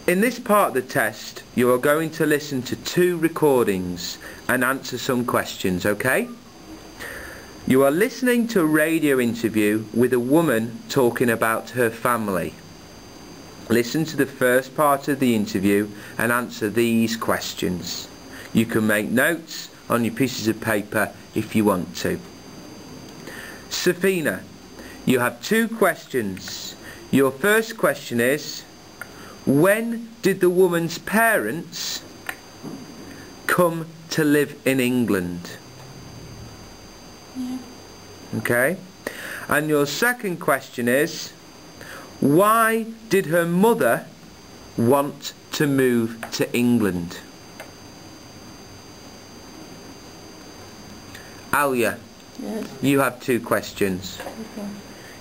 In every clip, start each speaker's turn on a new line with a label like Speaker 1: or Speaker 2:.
Speaker 1: In this part of the test, you are going to listen to 2 recordings and answer some questions, okay? You are listening to a radio interview with a woman talking about her family. Listen to the first part of the interview and answer these questions. You can make notes on your pieces of paper if you want to. Safina, you have 2 questions. Your first question is, when did the woman's parents come to live in England?
Speaker 2: Yeah.
Speaker 1: Okay. And your second question is, why did her mother want to move to England? Alia,
Speaker 2: Yes.
Speaker 1: you have 2 questions.
Speaker 2: Okay.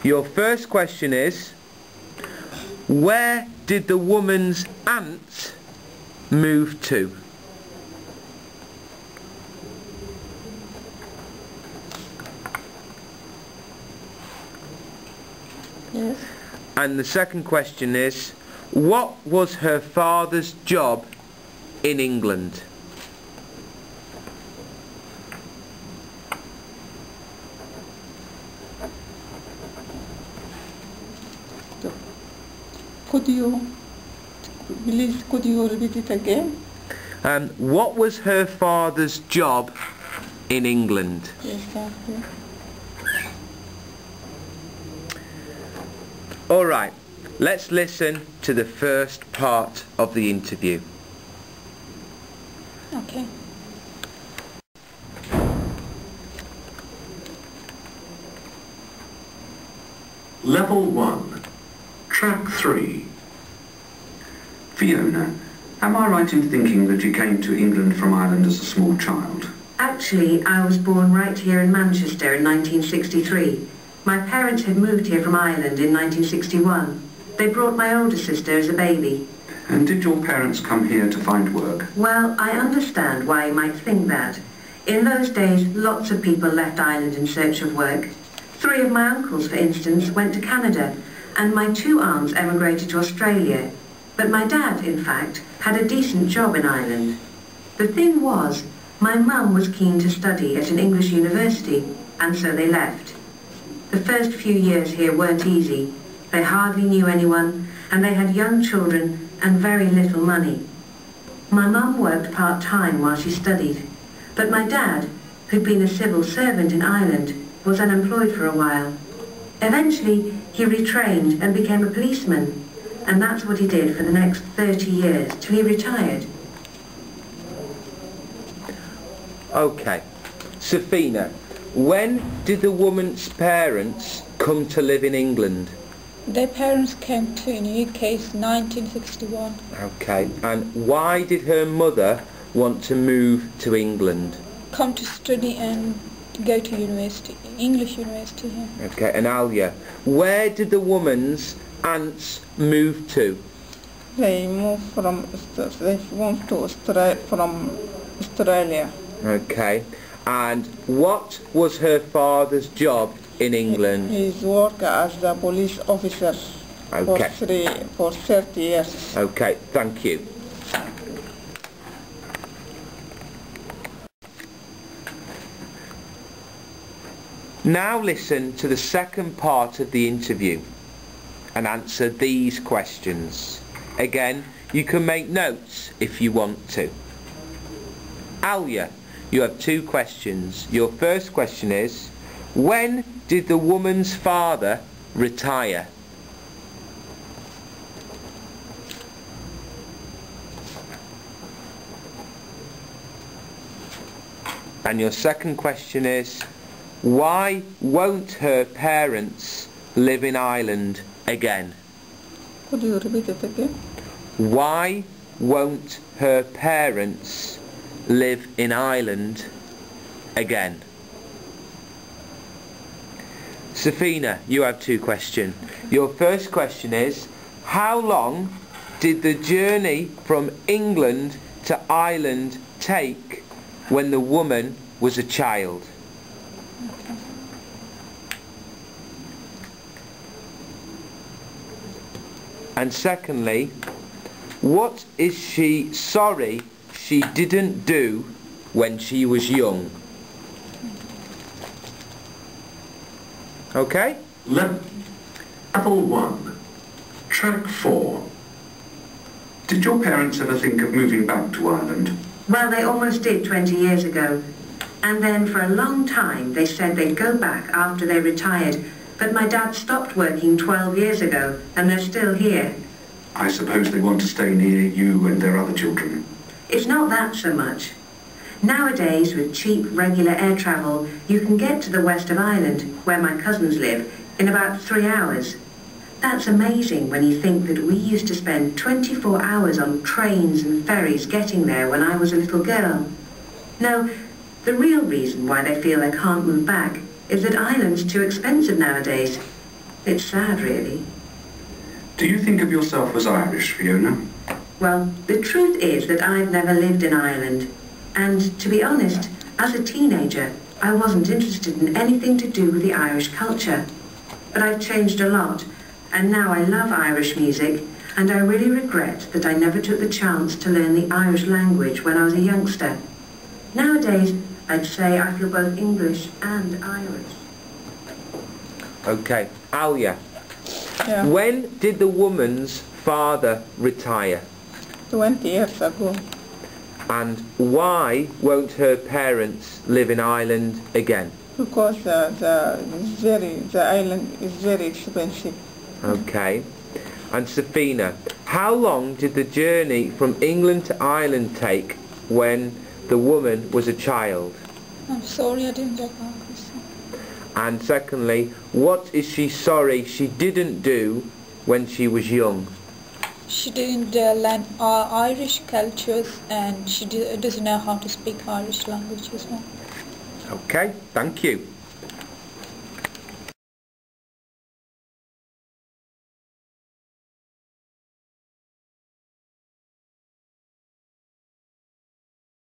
Speaker 1: Your first question is, where did the woman's aunt move to?
Speaker 2: Yes.
Speaker 1: And the second question is, what was her father's job in England?
Speaker 2: Could you repeat it again?
Speaker 1: What was her father's job in England?
Speaker 2: Yes, thank you.
Speaker 1: Alright, let's listen to the first part of the interview.
Speaker 2: Okay.
Speaker 3: Level 1, Track 3. Fiona, am I right in thinking that you came to England from Ireland as a small child?
Speaker 4: Actually, I was born right here in Manchester in 1963. My parents had moved here from Ireland in 1961. They brought my older sister as a baby.
Speaker 3: And did your parents come here to find work?
Speaker 4: Well, I understand why you might think that. In those days, lots of people left Ireland in search of work. 3 of my uncles, for instance, went to Canada, and my 2 aunts emigrated to Australia. But my dad, in fact, had a decent job in Ireland. The thing was, my mum was keen to study at an English university, and so they left. The first few years here weren't easy. They hardly knew anyone, and they had young children and very little money. My mum worked part-time while she studied, but my dad, who'd been a civil servant in Ireland, was unemployed for a while. Eventually, he retrained and became a policeman, and that's what he did for the next 30 years, till he retired.
Speaker 1: Okay, Safina, when did the woman's parents come to live in England?
Speaker 2: Their parents came to the UK in 1961.
Speaker 1: Okay, and why did her mother want to move to England?
Speaker 2: Come to study and go to university, English university here.
Speaker 1: Okay, and Alia, where did the woman's aunts move to?
Speaker 2: They moved from Australia.
Speaker 1: Okay, and what was her father's job in England?
Speaker 2: He's worked as a police officer
Speaker 1: Okay.
Speaker 2: for 30 years.
Speaker 1: Okay, thank you. Now listen to the second part of the interview and answer these questions. Again, you can make notes if you want to. Alia, you have 2 questions. Your first question is, when did the woman's father retire? And your second question is, why won't her parents live in Ireland again?
Speaker 2: Could you repeat it again?
Speaker 1: Why won't her parents live in Ireland again? Safina, you have 2 questions. Your first question is, how long did the journey from England to Ireland take when the woman was a child? And secondly, What is she sorry she didn't do when she was young? Okay?
Speaker 3: Level 1. Track 4. Did your parents ever think of moving back to Ireland?
Speaker 4: Well, they almost did 20 years ago. And then for a long time they said they'd go back after they retired. But my dad stopped working 12 years ago and they're still here.
Speaker 3: I suppose they want to stay near you and their other children.
Speaker 4: It's not that so much. Nowadays, with cheap, regular air travel, you can get to the west of Ireland, where my cousins live, in about 3 hours. That's amazing when you think that we used to spend 24 hours on trains and ferries getting there when I was a little girl. No, the real reason why they feel they can't move back is that Ireland's too expensive nowadays. It's sad, really.
Speaker 3: Do you think of yourself as Irish, Fiona?
Speaker 4: Well, the truth is that I've never lived in Ireland. And to be honest, as a teenager, I wasn't interested in anything to do with the Irish culture. But I've changed a lot, and now I love Irish music, and I really regret that I never took the chance to learn the Irish language when I was a youngster. Nowadays, I'd say I feel both English and Irish.
Speaker 1: Okay. Alia,
Speaker 2: Yeah.
Speaker 1: when did the woman's father retire?
Speaker 2: 20 years ago.
Speaker 1: And why won't her parents live in Ireland again?
Speaker 2: Because the island is very expensive.
Speaker 1: Okay. And Safina, how long did the journey from England to Ireland take when the woman was a child?
Speaker 2: I'm sorry, I didn't get that question.
Speaker 1: And secondly, what is she sorry she didn't do when she was young?
Speaker 2: She didn't learn Irish cultures, and she doesn't know how to speak Irish language as well.
Speaker 1: Okay, thank you.